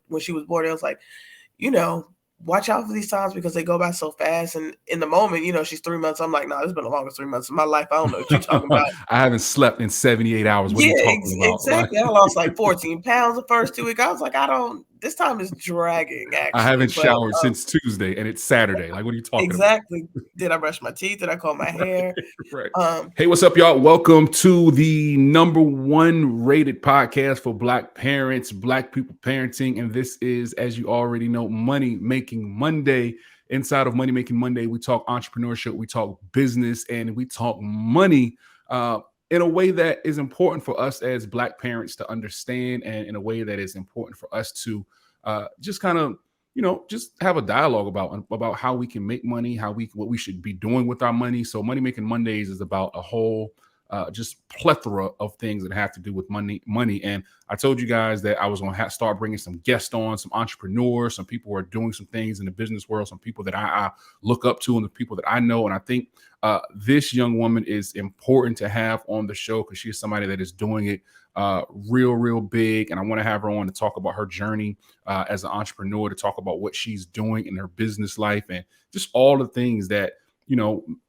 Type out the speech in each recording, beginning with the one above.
when she was born, it was like, you know, watch out for these times because they go by so fast. And in the moment, she's 3 months. I'm like, no, this has been the longest 3 months of my life. I don't know what you're talking about. I haven't slept in 78 hours. What are Yeah, you talking about? Like, exactly. I lost like 14 pounds the first 2 weeks. I was like, this time is dragging I actually. haven't But showered since Tuesday and it's Saturday. Like, what are you talking about? exactly. Did I brush my teeth? Did I comb my hair? Right. Um, Hey, what's up, y'all? Welcome to the #1 rated podcast for Black parents, Black people parenting. And this is, as you already know, Money Making Monday. Inside of Money Making Monday, we talk entrepreneurship, we talk business, and we talk money in a way that is important for us as Black parents to understand, and in a way that is important for us to just kind of just have a dialogue about how we can make money, what we should be doing with our money. So Money Making Mondays is about a whole just plethora of things that have to do with money. And I told you guys that I was going to start bringing some guests on, some entrepreneurs, some people who are doing some things in the business world, some people that I look up to, and the people that I know. And I think this young woman is important to have on the show because she is somebody that is doing it real big. And I want to have her on to talk about her journey as an entrepreneur, to talk about what she's doing in her business life, and just all the things that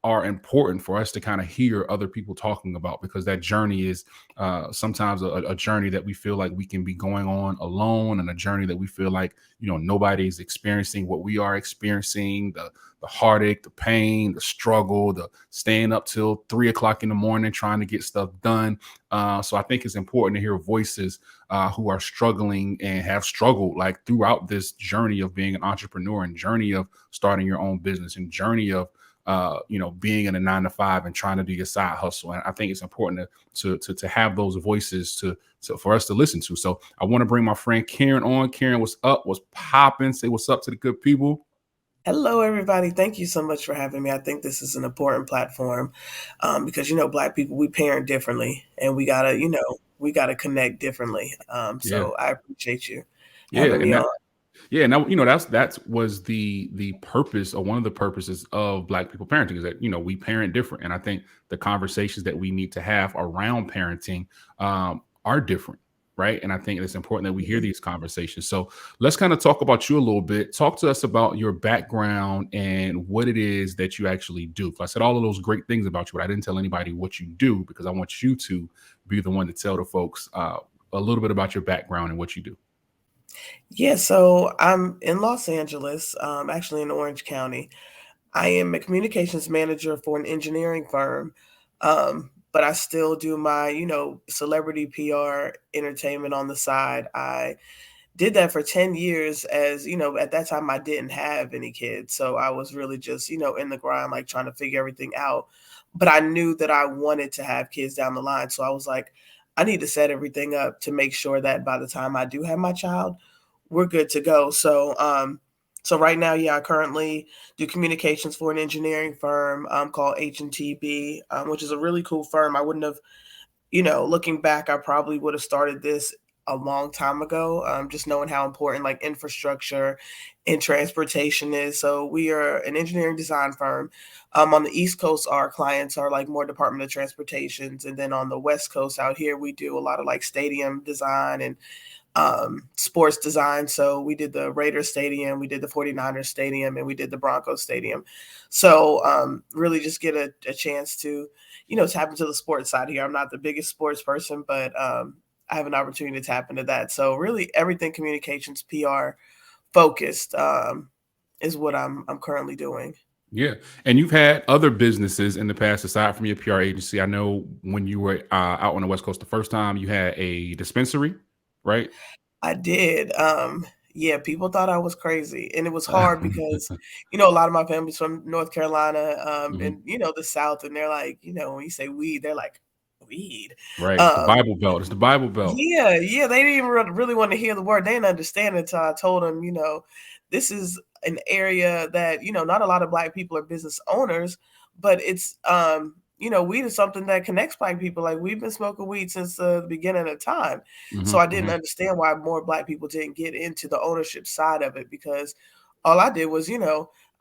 are important for us to kind of hear other people talking about, because that journey is sometimes a journey that we feel like we can be going on alone, and a journey that we feel like nobody's experiencing what we are experiencing, the heartache, the pain, the struggle, the staying up till 3 o'clock in the morning trying to get stuff done. So I think it's important to hear voices who are struggling and have struggled like throughout this journey of being an entrepreneur, and journey of starting your own business, and journey of being in a 9-to-5 and trying to do your side hustle. And I think it's important to have those voices for us to listen to. So I want to bring my friend Karen on. Karen, what's up? What's popping? Say what's up to the good people. Hello, everybody. Thank you so much for having me. I think this is an important platform because, Black people, we parent differently, and we gotta connect differently. So I appreciate you having me on. Now that was the purpose, or one of the purposes of Black people parenting, is that we parent different, and I think the conversations that we need to have around parenting are different, right? And I think it's important that we hear these conversations. So let's kind of talk about you a little bit. Talk to us about your background and what it is that you actually do. I said all of those great things about you, but I didn't tell anybody what you do, because I want you to be the one to tell the folks a little bit about your background and what you do. Yeah, so I'm in Los Angeles, actually in Orange County. I am a communications manager for an engineering firm, but I still do my, celebrity PR entertainment on the side. I did that for 10 years as, at that time I didn't have any kids. So I was really just, in the grind, like trying to figure everything out. But I knew that I wanted to have kids down the line. So I was like, I need to set everything up to make sure that by the time I do have my child, we're good to go. So right now, yeah, I currently do communications for an engineering firm called H&TB, which is a really cool firm. I wouldn't have, looking back, I probably would have started this a long time ago, just knowing how important like infrastructure and transportation is. So we are an engineering design firm. On the East Coast, our clients are like more Department of Transportations. And then on the West Coast out here, we do a lot of like stadium design and sports design. So we did the Raiders Stadium, we did the 49ers Stadium, and we did the Broncos Stadium. So really just get a chance to, tap into the sports side here. I'm not the biggest sports person, but I have an opportunity to tap into that. So really everything communications, PR focused is what I'm currently doing. Yeah. And you've had other businesses in the past aside from your PR agency. I know when you were out on the West Coast the first time, you had a dispensary, right? I did. Yeah, people thought I was crazy, and it was hard because, a lot of my family's from North Carolina, Mhm. and the South, and they're like, when you say weed, they're like, weed. Right. It's the Um, Bible Belt. It's the Bible Belt. yeah, they didn't even really want to hear the word. They didn't understand it until I told them, this is an area that, not a lot of Black people are business owners, but it's, weed is something that connects Black people. Like we've been smoking weed since the beginning of time. So Hmm. I didn't understand why more Black people didn't get into the ownership side of it, because all I did was,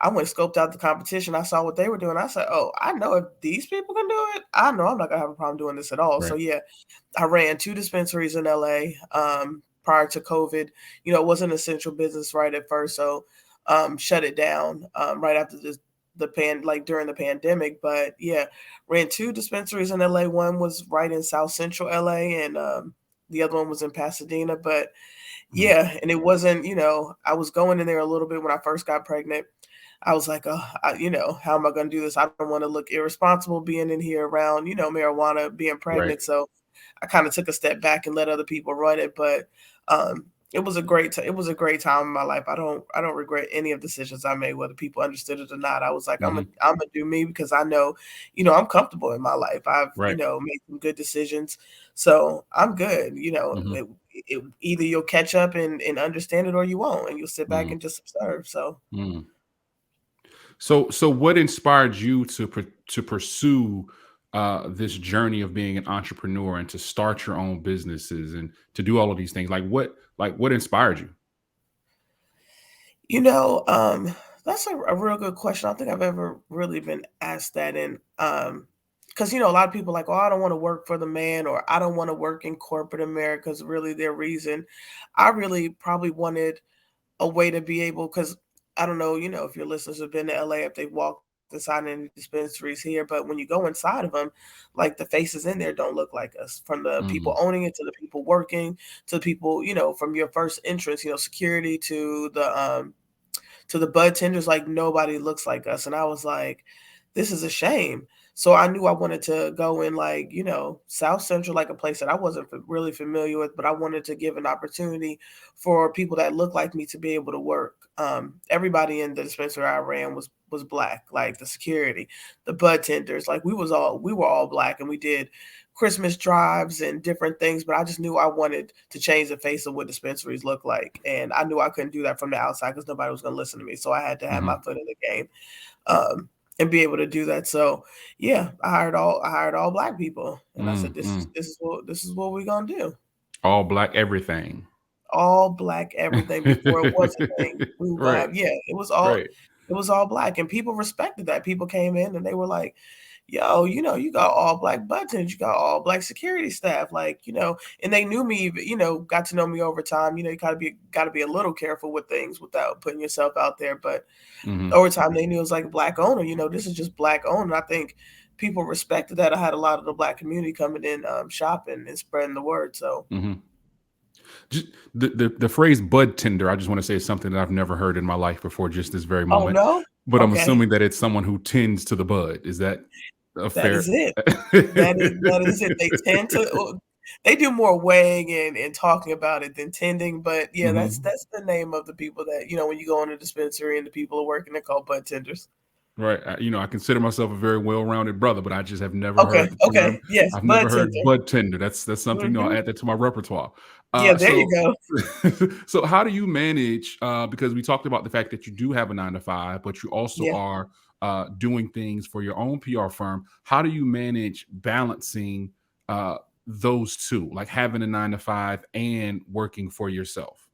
I went scoped out the competition. I saw what they were doing. I said, oh, I know if these people can do it, I know I'm not gonna have a problem doing this at all. So Right. yeah, I ran 2 dispensaries in LA. prior to COVID. It wasn't essential business right at first, so shut it down right after like during the pandemic. But yeah, ran two dispensaries in LA. One was right in South Central LA, and the other one was in Pasadena. But Mm. yeah, and it wasn't, I was going in there a little bit when I first got pregnant. I was like, oh, how am I going to do this? I don't want to look irresponsible being in here around, marijuana, being Right. pregnant. So I kind of took a step back and let other people run it. But it was a it was a great time in my life. I don't regret any of the decisions I made, whether people understood it or not. I was like, Hmm. I'm gonna do me because I know, I'm comfortable in my life. I've, Right. made some good decisions, so I'm good. Hmm. Either you'll catch up and understand it, or you won't, and you'll sit back Mm. and just observe. So Mm. So what inspired you to pursue this journey of being an entrepreneur and to start your own businesses and to do all of these things? What inspired you? You know, um, that's a real good question. I don't think I've ever really been asked that. And because a lot of people are like, oh, I don't want to work for the man, or I don't want to work in corporate America is really their reason. I really probably wanted a way to be able, because I don't know, if your listeners have been to LA, if they've walked inside any dispensaries here, but when you go inside of them, like the faces in there don't look like us. From the people Mm. owning it to the people working to the people, from your first entrance, security to the bud tenders, like nobody looks like us. And I was like, this is a shame. So I knew I wanted to go in, like, South Central, like a place that I wasn't really familiar with, but I wanted to give an opportunity for people that look like me to be able to work. Everybody in the dispensary I ran was black, like the security, the bud tenders, like we were all black, and we did Christmas drives and different things, but I just knew I wanted to change the face of what dispensaries look like. And I knew I couldn't do that from the outside because nobody was going to listen to me. So I had to have my Hmm. foot in the game, um, and be able to do that. So yeah, I hired all black people, and I said, Mm. Mm. this is what we're going to do. All black everything. All black everything before it was a thing. We were gonna Right. have, yeah, Right. it was all black, and people respected that. People came in and they were like, "Yo, you got all black buttons, you got all black security staff," like, and they knew me, got to know me over time. You gotta be a little careful with things without putting yourself out there. But Hmm. over time, they knew it was like black owner. This is just black owner. I think people respected that. I had a lot of the black community coming in, shopping and spreading the word. So, Hmm. Just the phrase bud tender, I just want to say is something that I've never heard in my life before, just this very oh moment. no, But I'm okay. assuming that it's someone who tends to the bud. Is that a That fair? is it. That is it. They tend to they do more weighing and talking about it than tending, but yeah, Hmm. that's the name of the people that, when you go in a dispensary and the people are working, they're called bud tenders. Right. I consider myself a very well-rounded brother, but I just have never Okay, heard the term. okay, yes, I've never bud heard tender. bud tender. That's something. I'll Mhm. add that to my repertoire. Yeah, there you So, go. so how do you manage? Because we talked about the fact that you do have a 9 to 5, but you also Yeah. are doing things for your own PR firm. How do you manage balancing those two, like having a 9 to 5 and working for yourself?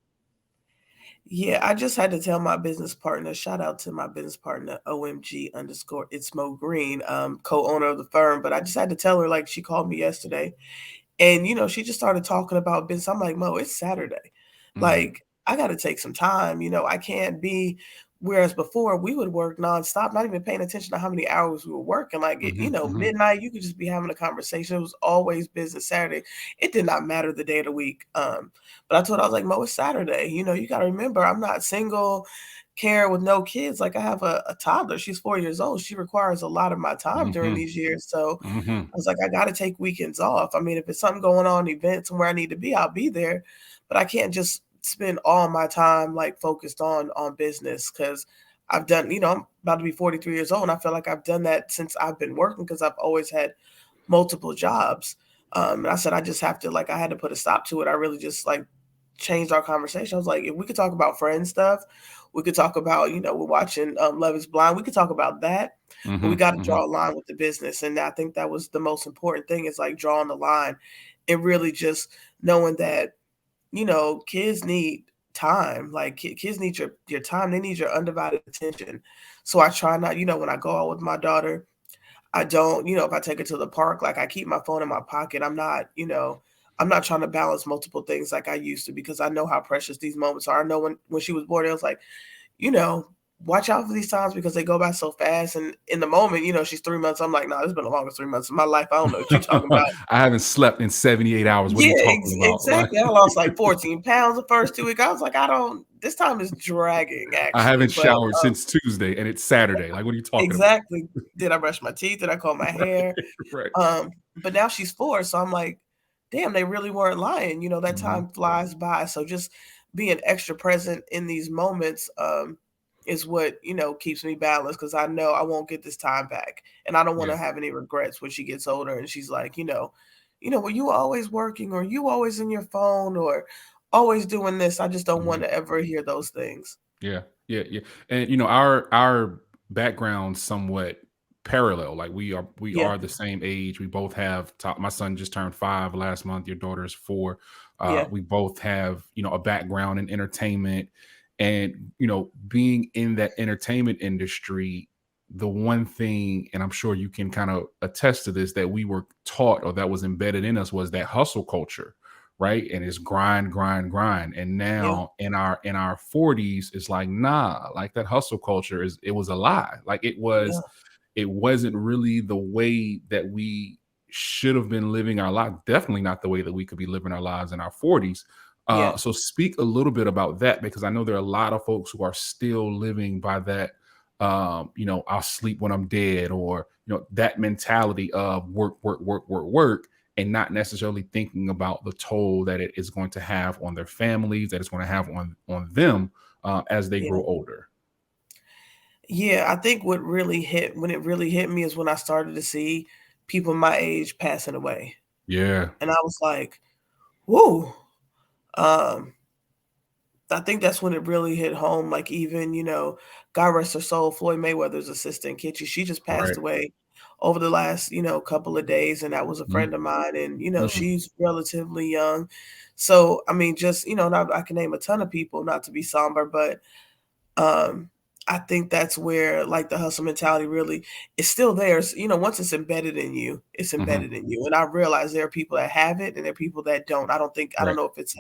Yeah, I just had to tell my business partner, shout out to my business partner, OMG underscore it's Mo Green, co-owner of the firm. But I just had to tell her, like, she called me yesterday. And, she just started talking about business. I'm like, "Mo, it's Saturday. Mm. Like, I gotta take some time, I can't be," whereas before we would work nonstop, not even paying attention to how many hours we were working. Like, Hmm. Hmm. midnight, you could just be having a conversation. It was always business Saturday. It did not matter the day of the week. But I told her, I was like, "Mo, it's Saturday. You gotta remember, I'm not single, Karen with no kids. Like, I have a toddler. She's 4 years old. She requires a lot of my time during Hmm. these years. So Hmm. I was like, I gotta take weekends off. I mean, if it's something going on, events and where I need to be, I'll be there. But I can't just spend all my time like focused on business because I've done, I'm about to be 43 years old. And I feel like I've done that since I've been working because I've always had multiple jobs. And I said I just have to, like, I had to put a stop to it. I really just like changed our conversation. I was like, if we could talk about friend stuff, we could talk about, we're watching Love is Blind. We could talk about that, but we Hmm. got to Hmm. draw a line with the business. And I think that was the most important thing, is like drawing the line and really just knowing that, kids need time. Like kids need your time. They need your undivided attention. So I try not, when I go out with my daughter, I don't, if I take her to the park, like I keep my phone in my pocket. I'm not, I'm not trying to balance multiple things like I used to, because I know how precious these moments are. I know when she was born, it was like, you know, watch out for these times because they go by so fast. And in the moment, she's 3 months. I'm like, nah, it's been the longest 3 months of my life. I don't know what you're talking about. I haven't slept in 78 hours. What are Yeah, you talking about? Like, exactly. I lost like 14 pounds the first 2 weeks. I was like, this time is dragging I actually. haven't But showered since Tuesday and it's Saturday. Like, what are you talking about? exactly. Did I brush my teeth? Did I comb my hair? Right. But now she's 4, so I'm like, damn, they really weren't lying. That Mhm. time flies by. So just being extra present in these moments, is what, keeps me balanced, because I know I won't get this time back. And I don't want Yeah. to have any regrets when she gets older and she's like, were you always working, or you always in your phone, or always doing this? I just don't want Mhm. to ever hear those things. Yeah, yeah, yeah. And our backgrounds somewhat parallel. Like we Yeah, are the same age. We both have top my son just turned 5 last month. Your daughter is 4. yeah, We both have, a background in entertainment, and being in that entertainment industry, the one thing, and I'm sure you can kind of attest to this, that we were taught or that was embedded in us was that hustle culture, right? And it's grind, grind, grind. And yeah, now in our 40s, it's like, nah, like that hustle culture it was a lie. Like yeah, it wasn't really the way that we should have been living our life. Definitely not the way that we could be living our lives in our 40s. yeah, So speak a little bit about that, because I know there are a lot of folks who are still living by that. I'll sleep when I'm dead, or that mentality of work, work, work, work, work, and not necessarily thinking about the toll that it is going to have on their families, that it's going to have on them as they yeah. grow older. Yeah, I think when it really hit me is when I started to see people my age passing away. Yeah. And I was like, whoa. Um, I think that's when it really hit home. Like, even, God rest her soul, Floyd Mayweather's assistant, Kitty, she just passed Right. away over the last, couple of days. And that was a Mm, friend of mine. And, mm, she's relatively young. So, I mean, just, and I can name a ton of people, not to be somber, but um, I think that's where, like, the hustle mentality really is still there. Once it's embedded in you, it's mhm. embedded in you. And I realize there are people that have it and there are people that don't. I don't Right. know if it's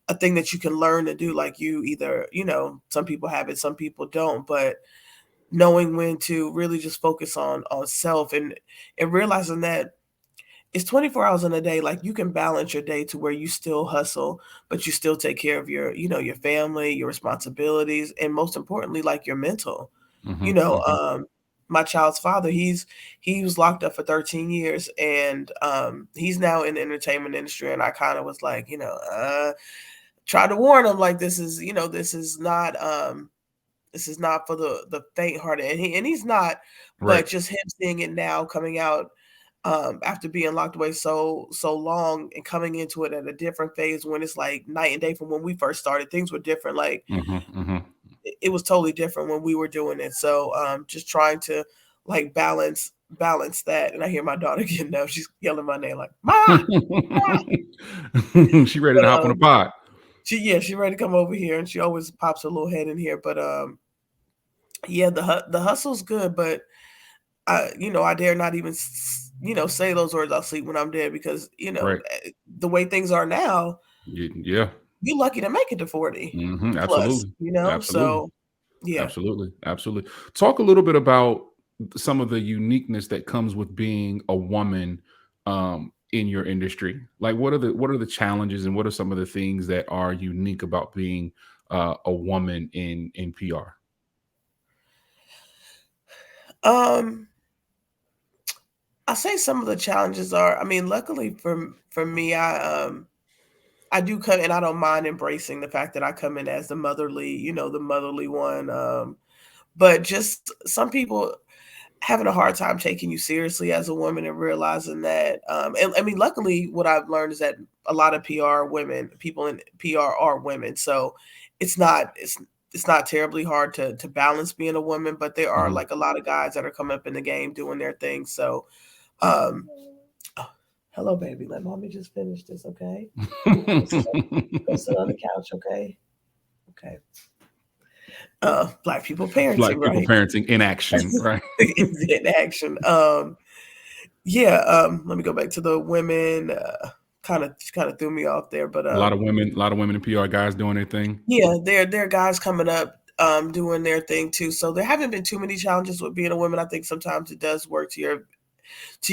a thing that you can learn to do. Like, you either, some people have it, some people don't. But knowing when to really just focus on self, and realizing that it's 24 hours in a day. Like, you can balance your day to where you still hustle, but you still take care of your family, your responsibilities, and most importantly, like, your mental. You Mhm, know, mhm. my child's father, he was locked up for 13 years, and he's now in the entertainment industry. And I kind of was like, tried to warn him, like, this is not for the faint hearted, and he's not. But Right. just him seeing it now, coming out, after being locked away so long, and coming into it at a different phase, when it's like night and day from when we first started. Things were different. Like, Mhm, mhm. it was totally different when we were doing it. So just trying to, like, balance that. And I hear my daughter getting up. She's yelling my name like, "Ma!" She ready But to hop on the pod. she ready to come over here, and she always pops her little head in here. But yeah, the hustle's good, but I dare not even say those words. "I'll sleep when I'm dead," because Right. the way things are now, Yeah. you're lucky to make it to 40 Mhm. plus. Absolutely. Absolutely. So yeah. Absolutely. Absolutely. Talk a little bit about some of the uniqueness that comes with being a woman in your industry. Like, what are the challenges, and what are some of the things that are unique about being a woman in PR? Um, I say some of the challenges are, I mean, luckily for me, I do come, and I don't mind embracing the fact that I come in as the motherly one. But just some people having a hard time taking you seriously as a woman, and realizing that, and I mean, luckily what I've learned is that a lot of PR women, people in PR are women. So it's not terribly hard to balance being a woman, but there are, Mhm. like, a lot of guys that are coming up in the game doing their thing. So um oh, hello baby, let mommy just finish this, okay? Go sit on, go sit on the couch, okay? Okay. Black people parenting, Black people right? parenting in action, right? In action. Yeah, let me go back to the women. kind of threw me off there. But A lot of women in PR guys doing their thing. yeah, there are guys coming up doing their thing too. So there haven't been too many challenges with being a woman. I think sometimes it does work to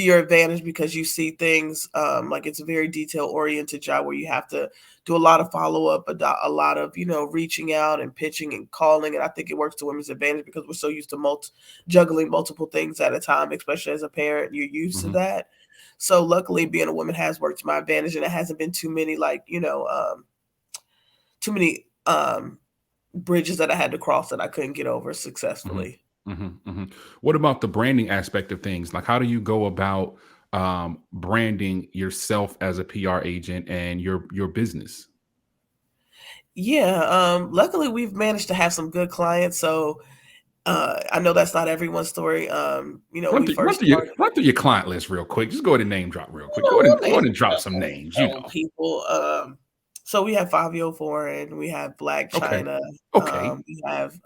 your advantage because you see things like it's a very detail oriented job where you have to do a lot of follow up, a lot of reaching out and pitching and calling, and I think it works to women's advantage because we're so used to juggling multiple things at a time, especially as a parent. You're used to Hmm. that. So luckily, being a woman has worked to my advantage, and it hasn't been too many too many bridges that I had to cross that I couldn't get over Hmm. successfully. Hmm. Hmm. What about the branding aspect of things? Like, how do you go about branding yourself as a PR agent and your business? Yeah, luckily we've managed to have some good clients. So I know that's not everyone's story. When we first started, Run through your client list real quick. Just go ahead and name drop real quick. we'll Go name ahead and drop some a names. You couple know. people. So we have Fabio Foreign, we have Black Okay. China, Okay. we have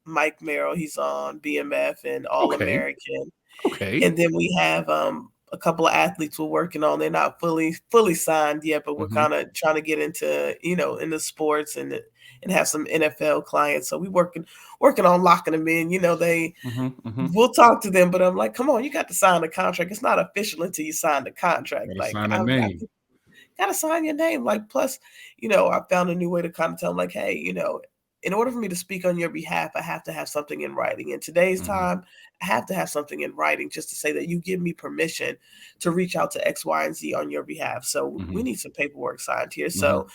Mike Merrill. He's on BMF and All Okay. American. Okay. And then we have a couple of athletes we're working on. They're not fully signed yet, but we're Hmm. kind of trying to get into into sports and have some NFL clients. So we working on locking them in. They Hmm. Hmm. we'll talk to them, but I'm like, come on, you got to sign the contract. It's not official until you sign the contract. Gotta Like sign that I've got name. to gotta sign your name. Like, plus, I found a new way to kind of tell them, like, hey, in order for me to speak on your behalf, I have to have something in writing. In today's Hmm. time, I have to have something in writing just to say that you give me permission to reach out to X, Y, and Z on your behalf. So we Hmm. need some paperwork signed here. Hmm. So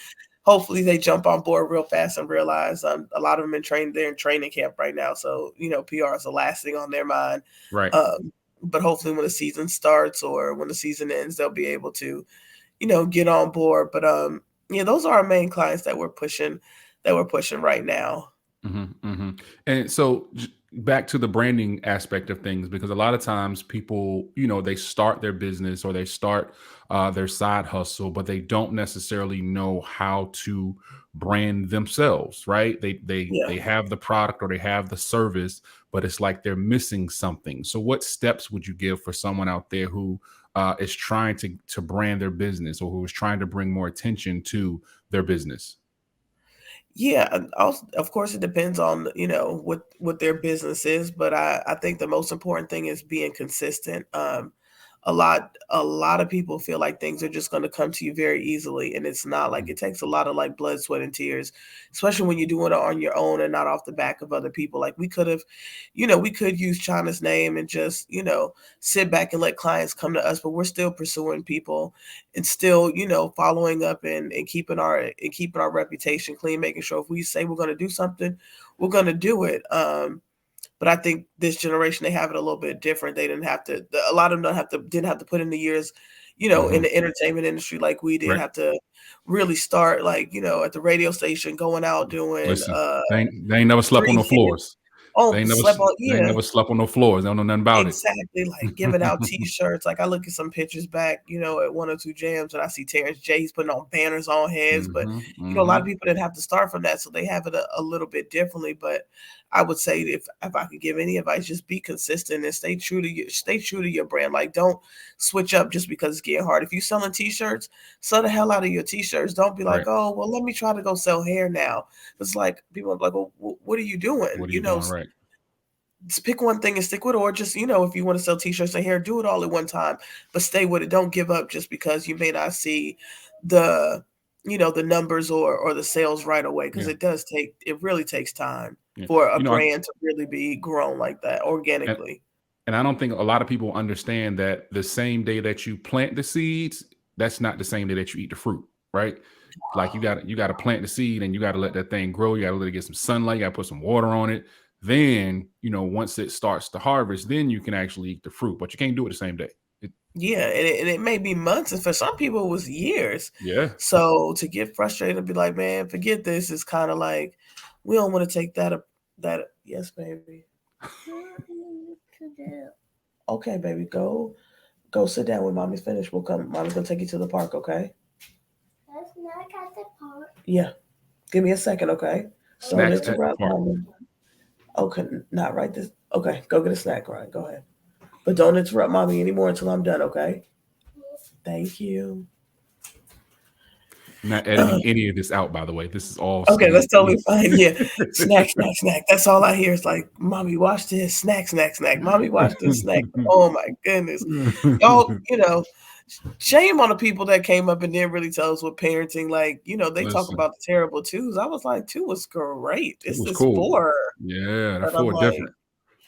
hopefully they jump on board real fast and realize a lot of them they're in training camp right now. So, PR is the last thing on their mind. Right. Um, but hopefully when the season starts or when the season ends, they'll be able to get on board. But yeah, those are our main clients that we're pushing right now. Hmm. Hmm. And so back to the branding aspect of things, because a lot of times people, they start their business or they start their side hustle, but they don't necessarily know how to brand themselves, right? Yeah. They have the product or they have the service, but it's like they're missing something. So what steps would you give for someone out there who is trying to brand their business or who is trying to bring more attention to their business? Yeah, and also, of course, it depends on what their business is, but I think the most important thing is being consistent. A lot of people feel like things are just going to come to you very easily, and it's not. Like, it takes a lot of like blood, sweat, and tears, especially when you're doing it on your own and not off the back of other people. Like, we could use China's name and just sit back and let clients come to us, but we're still pursuing people and still following up and keeping our reputation clean, making sure if we say we're going to do something, we're going to do it. But I think this generation, they have it a little bit different. They didn't have to. A lot of them don't have to. Didn't have to put in the years, in Hmm. the entertainment industry like we did. Right. Have to really start like at the radio station, going out doing Listen, they ain't never slept on free no hit. floors. Oh, slept on, They ain't yeah. never slept on no floors. They don't know nothing about it. Exactly, like giving out T-shirts. Like I look at some pictures back, at 1 or 2 jams, and I see Terrence J. He's putting on banners on heads, but Mhm, a lot of mhm. people didn't have to start from that, so they have it a little bit differently. But I would say if I could give any advice, just be consistent and stay true to your brand. Like don't switch up just because it's getting hard. If you're selling T-shirts, sell the hell out of your T-shirts. Don't be like, Right. oh well, let me try to go sell hair now. It's like people are like, well, what are you doing? What are you doing? Right. Just pick one thing and stick with it, or just if you want to sell T-shirts and hair, do it all at one time, but stay with it. Don't give up just because you may not see the the numbers or the sales right away, because Yeah. it really takes time Yeah. for a You know, brand to really be grown like that and organically. and I don't think a lot of people understand that the same day that you plant the seeds, that's not the same day that you eat the fruit, right? Like you got to plant the seed and you got to let that thing grow. You got to let it get some sunlight. You got to put some water on it. Then, once it starts to harvest, then you can actually eat the fruit, but you can't do it the same day. It, Yeah, and it may be months, and for some people it was years. yeah. So to get frustrated and be like, man, forget this, is kind of like we don't want to take that. Yes, baby. Okay, baby, go sit down when mommy's finished. We'll come. Mommy's gonna take you to the park, okay? That's not at the park. Yeah. Give me a second, okay? Don't Snacks at the interrupt park. mommy. Okay, not right this. Okay, go get a snack, right? Go ahead. But don't interrupt mommy anymore until I'm done, okay? Thank you. Not editing any of this out, by the way. This is all Okay, that's staying totally in. fine. Yeah. Snack, snack, snack. That's all I hear is like, "Mommy, watch this. Snack, snack, snack. Mommy, watch this snack." Oh my goodness. Y'all, shame on the people that came up and didn't really tell us what parenting like, they talk Listen, about the terrible twos. I was like, 2 was great. it It's was this cool. 4 Yeah, they're that I'm four like, different.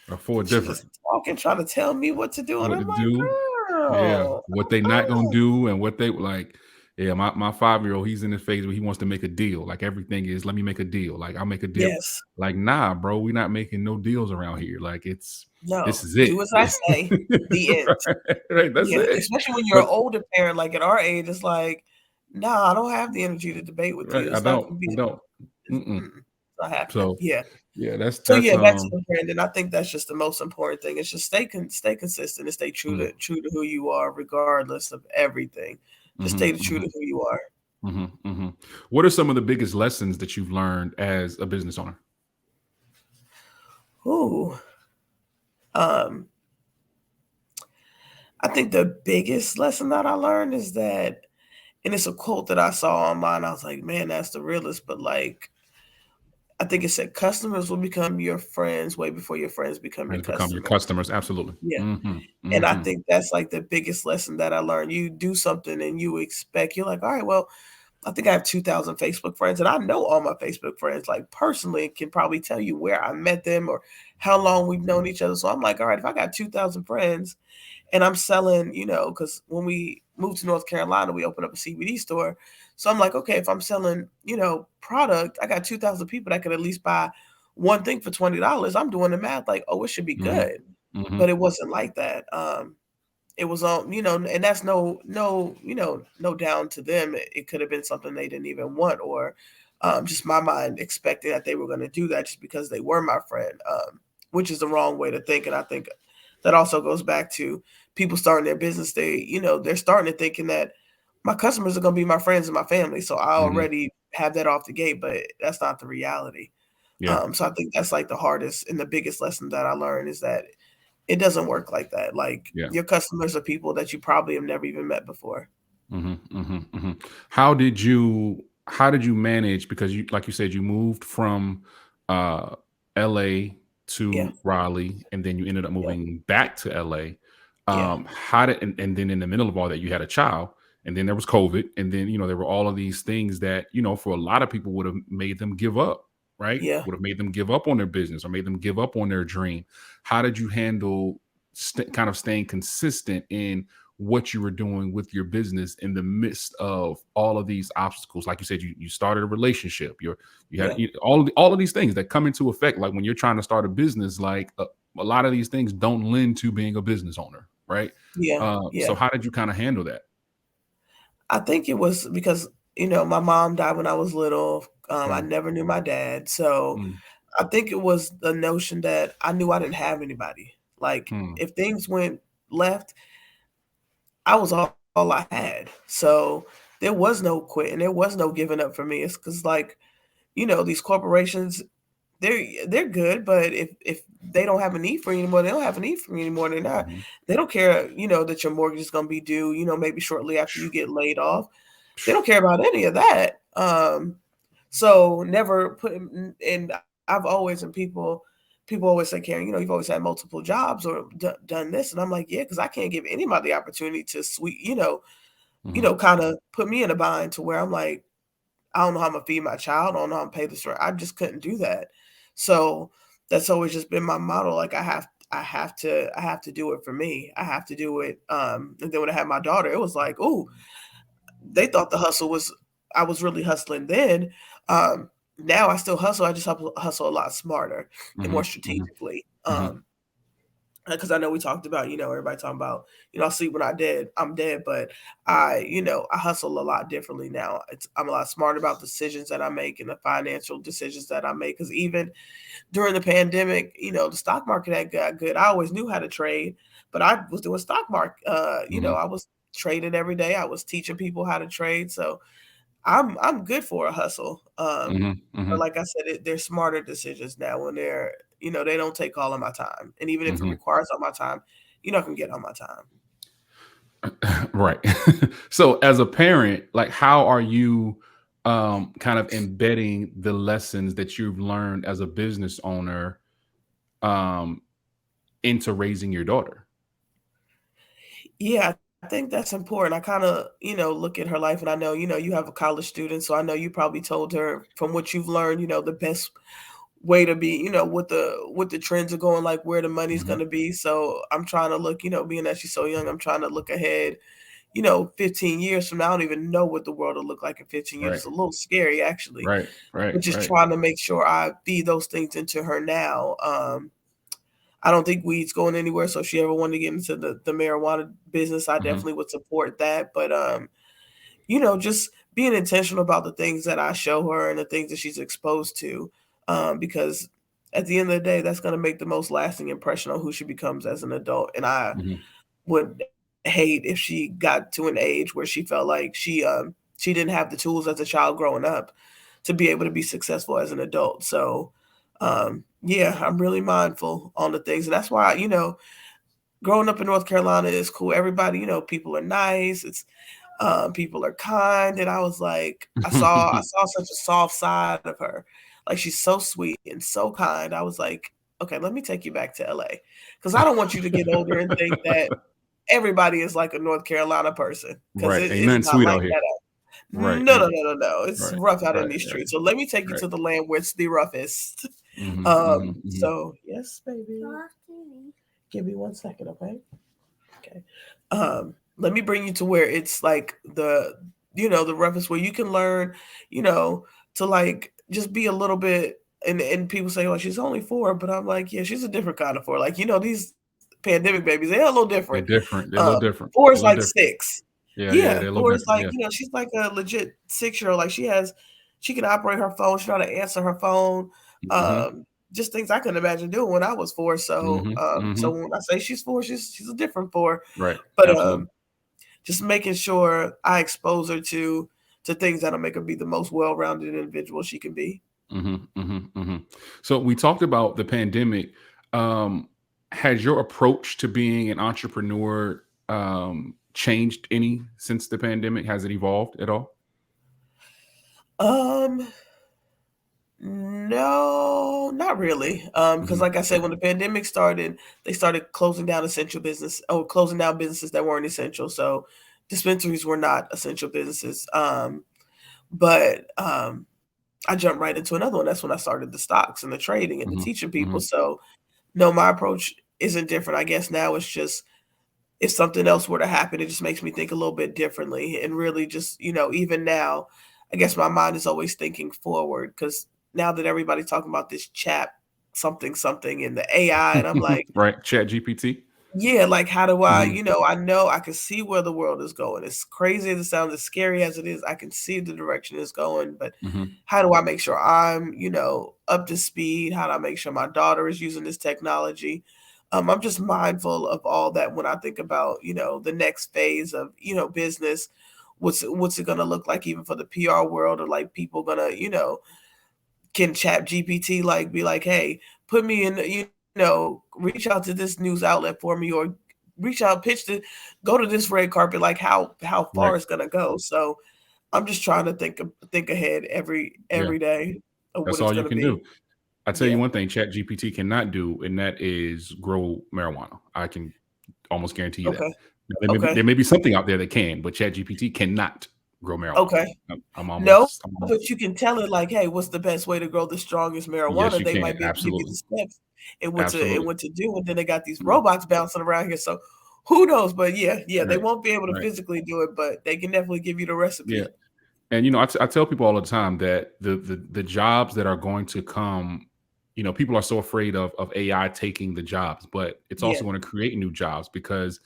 They're four she different. just talking, trying to tell me what to do, and What to I'm like, do. Yeah, "Girl, what they not gonna do and what they like. Yeah, my 5-year-old, he's in his phase where he wants to make a deal. Like everything is, let me make a deal. Like I'll make a deal. yes. Like nah, bro, we're not making no deals around here. Like this No, is it. do as I say. The end." Right, that's Yeah, it. especially when you're But an older parent, like, at our age, it's like, "Nah, I don't have the energy to debate with right, you. It's not gonna I be don't. it's Mm-mm. it's not happening." So Yeah. yeah, that's So, that's yeah, back to the brand, I think that's just the most important thing. It's just stay consistent and stay mm, true to who you are regardless of everything. Just mhm, stay true mhm, to who you are. mhm. What are some of the biggest lessons that you've learned as a business owner? Ooh, um, I think the biggest lesson that I learned is that, and it's a quote that I saw online, I was like, "Man, that's the realest," but, like, I think it said, "Customers will become your friends way before your friends become your Has become your customers." customers, absolutely. Yeah, Mhm, and I mhm, think that's, like, the biggest lesson that I learned. You do something and you expect you're like, "Alright, well, I think I have 2,000 Facebook friends, and I know all my Facebook friends, like, personally, can probably tell you where I met them or how long we've known each other." So I'm like, "Alright, if I got 2,000 friends and I'm selling," because when we moved to North Carolina, we opened up a CBD store. So I'm like, "Okay, if I'm selling, product, I got 2,000 people that could at least buy one thing for $20." I'm doing the math like, "Oh, it should be mhm, good." But mhm, it wasn't like that. It was on, and that's no down to them. It could have been something they didn't even want, or just my mind expecting that they were going to do that just because they were my friend, which is the wrong way to think. And I think that also goes back to people starting their business. They're starting to thinking that my customers are going to be my friends and my family. So I mhm. already have that off the gate, but that's not the reality. Yeah, So I think that's like the hardest and the biggest lesson that I learned is that it doesn't work like that. Like, yeah. your customers are people that you probably have never even met before. Mhm, mhm, mhm. How did you manage because you like you said, you moved from, uh, LA Yeah, to Raleigh, and then you ended up yeah, moving back to LA. yeah, How did and then in the middle of all that, you had a child, and then there was COVID, and then, there were all of these things that, for a lot of people would have made them give up, right? yeah, Would have made them give up on their business or made them give up on their dream. How did you handle kind of staying consistent in what you were doing with your business in the midst of all of these obstacles? Like you said, you started a relationship, you had yeah, all of these things that come into effect. Like when you're trying to start a business, like a lot of these things don't lend to being a business owner, right? yeah, So yeah. how did you kind of handle that? I think it was because, my mom died when I was little. I Mm, never knew my dad. So mm, I think it was the notion that I knew I didn't have anybody. Like, mm, if things went left, I was all I had. So there was no quitting. There was no giving up for me. It's because, like, these corporations, they're good, but if they don't have a need for you anymore, they don't have a need for you anymore. mhm. They don't care, that your mortgage is gonna be due, maybe shortly after you get laid off. They don't care about any of that. So never put and I've always and people always say, Karen, you've always had multiple jobs or done this, and I'm like, yeah, because I can't give anybody the opportunity to Mhm, kind of put me in a bind to where I'm like, I don't know how I'm gonna feed my child. I don't know how I'm gonna pay this rent. I just couldn't do that. So that's always just been my model. Like, I have to do it for me. I have to do it. And then when I had my daughter, it was like, ooh, they thought the hustle was I was really hustling then. Now I still hustle. I just hustle a lot smarter and more mhm, mhm, strategically. mhm, Because I know we talked about, everybody talking about, I sleep when I'm dead, but I hustle a lot differently now. I'm a lot smarter about decisions that I make and the financial decisions that I make. Because even during the pandemic, the stock market had got good. I always knew how to trade, but I was doing stock market. mhm, I was trading every day. I was teaching people how to trade. So I'm good for a hustle. mhm, But mhm, like I said, they're smarter decisions now when they don't take all of my time. And even if it mhm. requires all my time, you're not gonna get all my time. Right. So as a parent, like how are you kind of embedding the lessons that you've learned as a business owner um into raising your daughter? Yeah, I think that's important. I kind of, look at her life and I know, you have a college student, so I know you probably told her from what you've learned, the best way to be, what the trends are going, like where the money's Hmm. going to be. So I'm trying to look, being that she's so young, I'm trying to look ahead, 15 years from now. I don't even know what the world will look like in 15 years. Right. It's a little scary actually, Right. Right. but just Right. trying to make sure I feed those things into her now. I don't think weed's going anywhere. So if she ever wanted to get into the marijuana business, I Hmm. definitely would support that. But just being intentional about the things that I show her and the things that she's exposed to. Because at the end of the day, that's gonna make the most lasting impression on who she becomes as an adult. And I Hmm. would hate if she got to an age where she felt like she didn't have the tools as a child growing up to be able to be successful as an adult. So yeah, I'm really mindful on the things. And that's why, growing up in North Carolina is cool. Everybody, people are nice. People are kind. And I was like, I saw such a soft side of her. Like she's so sweet and so kind. I was like, okay, let me take you back to LA. Because I don't want you to get older and think that everybody is like a North Carolina person. Because Right. Ain't it's nothing not sweet like out here. that. Right. No, no, no, no, no. It's Right. rough out in Right. these Right. streets. So let me take you Right. to the land where it's the roughest. Hmm. Hmm. Hmm. So yes, baby. Give me 1 second, okay? Okay. Let me bring you to where it's like the roughest, where you can learn, you know, to like just be a little bit. And people say, "Oh, she's only 4," but I'm like, "Yeah, she's a different kind of 4." Like these pandemic babies, they're a little They're different. different. They're a little different. 4 They're is a little like different. 6. Yeah. Yeah. Yeah, They're a little 4 is different. like, Yeah. she's like a legit 6-year-old. Like she can operate her phone. She know how to answer her phone. Hmm. Um, just things I couldn't imagine doing when I was 4. So, Hmm. Hmm. so when I say she's 4, she's a different 4. Right. But Absolutely. just making sure I expose her to things that'll make her be the most well-rounded individual she can be. Hmm. Hmm. Hmm. So we talked about the pandemic. Um, has your approach to being an entrepreneur changed any since the pandemic? Has it evolved at all? Um, no, not really. Because Hmm. like I said, when the pandemic started, they started closing down essential business or closing down businesses that weren't essential. So dispensaries were not essential businesses. But I jumped right into another one. That's when I started the stocks and the trading and the Hmm. teaching people. Hmm. So no, my approach isn't different. I guess now it's just if something else were to happen, it just makes me think a little bit differently and really just, even now, I guess my mind is always thinking forward because now that everybody's talking about this chat something something and the AI, and I'm like, Right. Chat GPT. yeah, like how do Hmm. I know I can see where the world is going. It's crazy as it sounds, as scary as it is, I can see the direction it's going, but Hmm. how do I make sure I'm, up to speed? How do I make sure my daughter is using this technology? I'm just mindful of all that when I think about, the next phase of, business. What's it gonna look like even for the PR world, or like people gonna, can chat GPT like be like, hey, put me in, reach out to this news outlet for me, or reach out, pitch to go to this red carpet, like how far Right. it's gonna go. So I'm just trying to think ahead Yeah. every day of what That's it's all you gonna can be. do. I tell you Yeah. one thing Chat GPT cannot do, and that is grow marijuana. I can almost guarantee you that. Okay. Now, Okay. there may be something out there that can, but Chat GPT cannot grow marijuana. Okay. No, I'm but almost you can tell it like, "Hey, what's the best way to grow the strongest yes, marijuana?" you They can. might be able to give you the Absolutely. steps and Absolutely. what to do, and then they got these Mhm. robots bouncing around here, so who knows? But yeah, they Right. won't be able to Right. physically do it, but they can definitely give you the Yeah. recipe. And I tell people all the time that the jobs that are going to come, people are so afraid of AI taking the jobs, but it's Yeah, also going to create new jobs because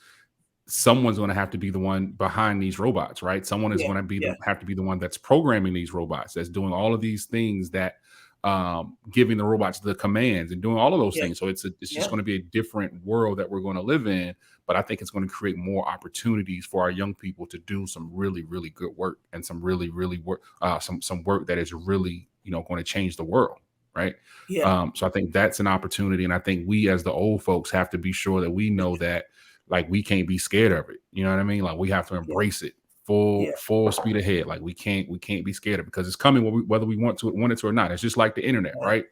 someone's going to have to be the one behind these robots, right? Someone is yeah, going to yeah, have to be the one that's programming these robots, that's doing all of these things, that giving the robots the commands and doing all of those yeah, things. So it's just yeah, going to be a different world that we're going to live in. But I think it's going to create more opportunities for our young people to do some really, really good work and some really, really work, some work that is really, going to change the world, right? yeah, So I think that's an opportunity, and I think we, as the old folks, have to be sure that we know that like we can't be scared of it. You know what I mean? Like we have to Yeah. embrace it full Yeah. full speed ahead. Like we can't be scared of it because it's coming whether we want it to or not. It's just like the internet, Right. right?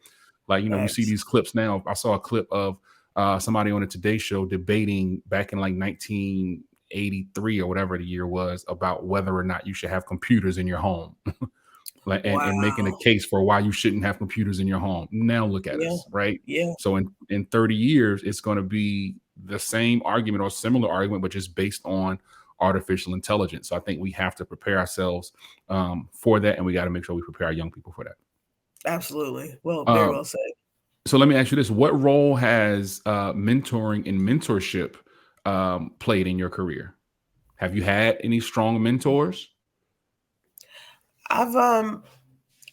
Like you see Facts. these clips now. I saw a clip of somebody on the Today Show debating back in like 1983 or whatever the year was about whether or not you should have computers in your home, like and making a Wow. case for why you shouldn't have computers in your home. Now look at Yeah. us, right? Yeah. So in 30 years, it's going to be the same argument or similar argument, but just based on artificial intelligence. So I think we have to prepare ourselves for that, and we got to make sure we prepare our young people for that. Absolutely. Well, very Um, well said. so let me ask you this: what role has mentoring and mentorship played in your career? Have you had any strong mentors? I've um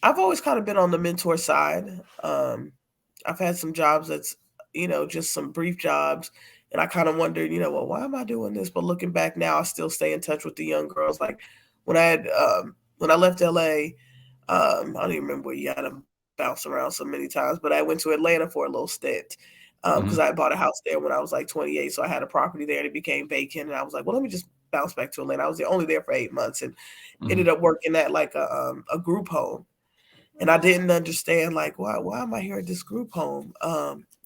I've always kind of been on the mentor side. Um, I've had some jobs that's, just some brief jobs. And I kind of wondered, well, why am I doing this? But looking back now, I still stay in touch with the young girls. Like when I left LA, I don't even remember where you had to bounce around so many times, but I went to Atlanta for a little stint. Because Hmm. I bought a house there when I was like 28. So I had a property there and it became vacant. And I was like, well, let me just bounce back to Atlanta. I was only there for 8 months and ended Hmm. up working at like a group home, and I didn't understand like why am I here at this group home?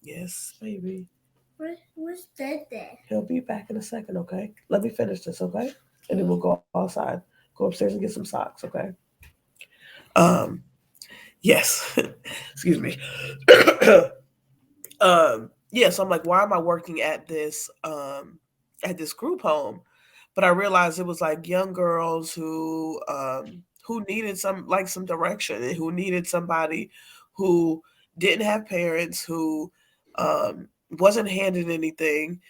Yes, baby. What's that there? He'll be back in a second, okay? Let me finish this, okay? And then we'll go outside. Go upstairs and get some socks, okay? Um, yes. Excuse me. Yeah, so I'm like, why am I working at this group home? But I realized it was like young girls who needed some direction and who needed somebody who didn't have parents, who wasn't handed anything,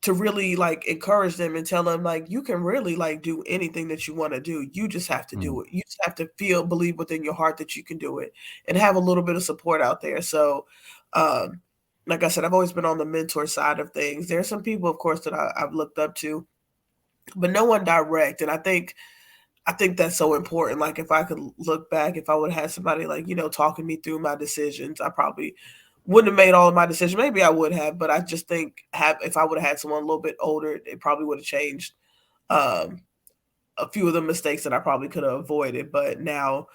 to really like encourage them and tell them like you can really like do anything that you want to do. You just have to do Hmm. it. You just have to believe within your heart that you can do it, and have a little bit of support out there. So um like I said, I've always been on the mentor side of things. There are some people, of course, that I've looked up to, but no one direct. And I think that's so important. Like if I could look back, if I would have had somebody like, talking me through my decisions, I probably wouldn't have made all of my decisions. Maybe I would have, but I just think have if I would have had someone a little bit older, it probably would have changed um, a few of the mistakes that I probably could have avoided. But now,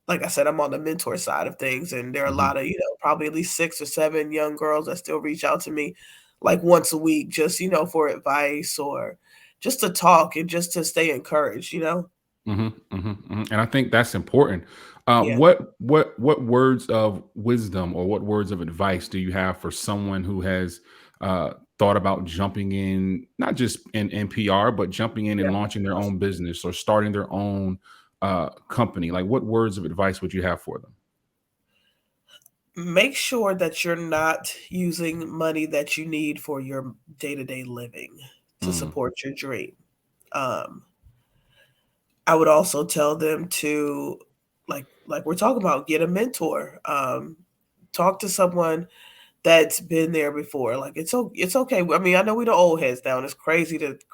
like I said, I'm on the mentor side of things, and there are a Hmm. lot of probably at least 6 or 7 young girls that still reach out to me like once a week, just for advice or just to talk and just to stay encouraged. And I think that's important. Yeah. What words of wisdom or what words of advice do you have for someone who has thought about jumping in, not just in NPR, but jumping in and Yeah, launching their own absolutely. business or starting their own company? Like, what words of advice would you have for them? Make sure that you're not using money that you need for your day-to-day living to Mm, support your dream. Um, I would also tell them to like we're talking about, get a mentor. Talk to someone that's been there before. Like it's okay. I mean, I know we the old heads down. It's crazy to it's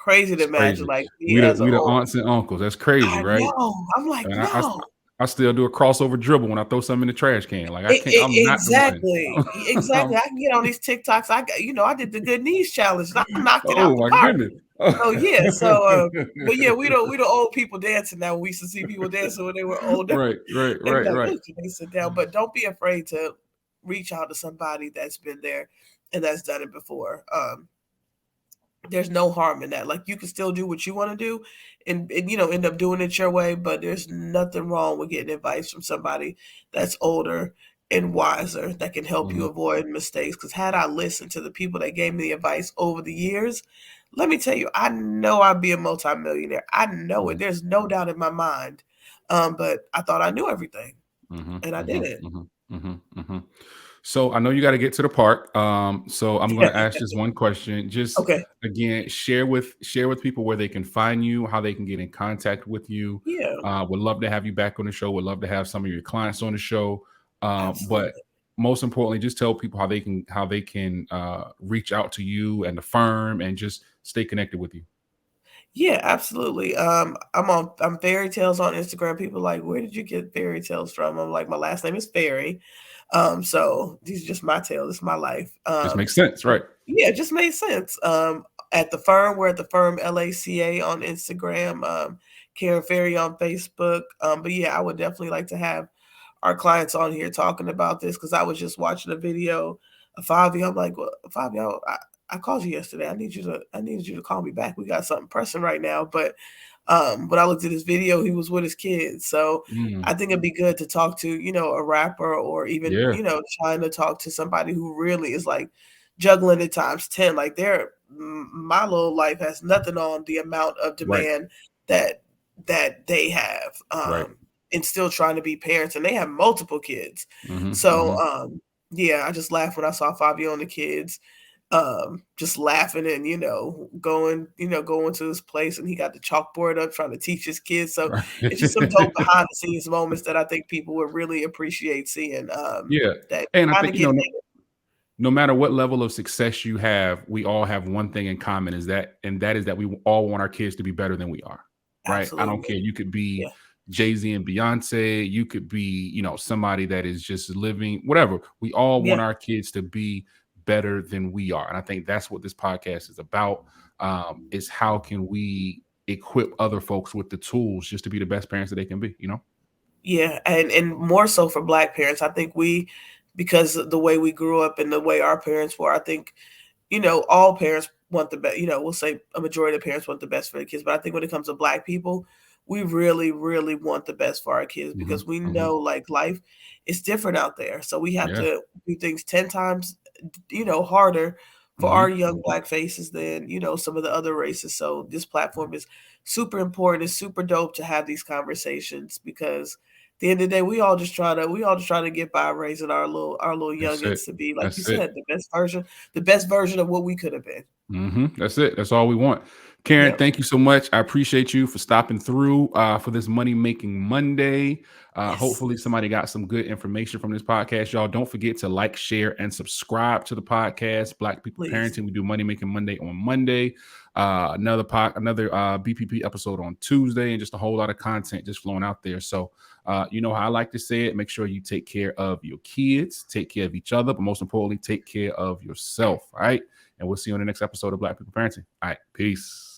imagine crazy. like me We the as an we the old. aunts and uncles. That's crazy, I right? know. I'm like, And no. I still do a crossover dribble when I throw something in the trash can. Like I can't. I'm not the one. Exactly. I can get on these TikToks. I did the good knees challenge. And I knocked it out Oh the my park. goodness. So yeah, but yeah, we the old people dancing now. We used to see people dancing when they were older. Right, right, They'd be right, like, right. "Oh, they sit down," but don't be afraid to reach out to somebody that's been there and that's done it before. There's no harm in that. Like you can still do what you want to do, and end up doing it your way. But there's nothing wrong with getting advice from somebody that's older and wiser that can help you Mhm, avoid mistakes. Because had I listened to the people that gave me the advice over the years, let me tell you, I know I'd be a multimillionaire. I know it. mhm, There's no doubt in my mind. But I thought I knew everything, mhm, and I mhm, didn't. mhm, mhm, mhm. So I know you got to get to the park. So I'm going to ask just one question. Just Okay. again, share with people where they can find you, how they can get in contact with you. Yeah. Would love to have you back on the show. Would love to have some of your clients on the show. But Absolutely. most importantly, just tell people how they can reach out to you and the firm and just stay connected with you. Yeah, absolutely. I'm Fairy Tales on Instagram. People like, where did you get Fairy Tales from? I'm like, my last name is Fairy. So these are just my tales. It's my life. Just makes sense, right? Yeah, it just made sense. at the firm. We're at the firm LACA on Instagram, Karen Fairey on Facebook. But yeah, I would definitely like to have our clients on here talking about this because I was just watching a video of Fabio. I'm like, well, Fabio, I called you yesterday. I needed you to call me back. We got something pressing right now. But when I looked at his video, he was with his kids. So Mm, I think it'd be good to talk to, a rapper or even, yeah. trying to talk to somebody who really is like juggling it times 10. Like my little life has nothing on the amount of Right. demand that they have. Right. And still trying to be parents, and they have multiple kids. Mm-hmm, So mm-hmm. yeah, I just laughed when I saw Fabio and the kids just laughing and going to his place, and he got the chalkboard up trying to teach his kids. So Right. it's just some dope behind the scenes moments that I think people would really appreciate seeing, Yeah. that And I kind of think, get no matter what level of success you have, we all have one thing in common, and that is that we all want our kids to be better than we are. Right. I don't absolutely. care. You could be Yeah. Jay-Z and Beyonce, you could be, somebody that is just living, whatever. We all Yeah. want our kids to be better than we are. And I think that's what this podcast is about. Is how can we equip other folks with the tools just to be the best parents that they can be? Yeah, and more so for Black parents. I think because of the way we grew up and the way our parents were, I think, all parents want the best. We'll say a majority of parents want the best for their kids, but I think when it comes to Black people, we really, really want the best for our kids Hmm, because we hmm. know like life is different out there. So we have Yeah. to do things 10 times, harder for our Hmm. young Black faces than, some of the other races. So this platform is super important. It's super dope to have these conversations because at the end of the day, we all just try to get by raising our little That's it. youngins to be, like you That's it. said, the best version of what we could have been. That's it. That's all we want. Karen, Yep. thank you so much. I appreciate you for stopping through for this Money Making Monday. Yes. Hopefully, somebody got some good information from this podcast. Y'all don't forget to like, share, and subscribe to the podcast. Black People Please. Parenting. We do Money Making Monday on Monday. Another BPP episode on Tuesday, and just a whole lot of content just flowing out there. So, you know how I like to say it. Make sure you take care of your kids, take care of each other, but most importantly, take care of yourself. All right. And we'll see you on the next episode of Black People Parenting. All right. Peace.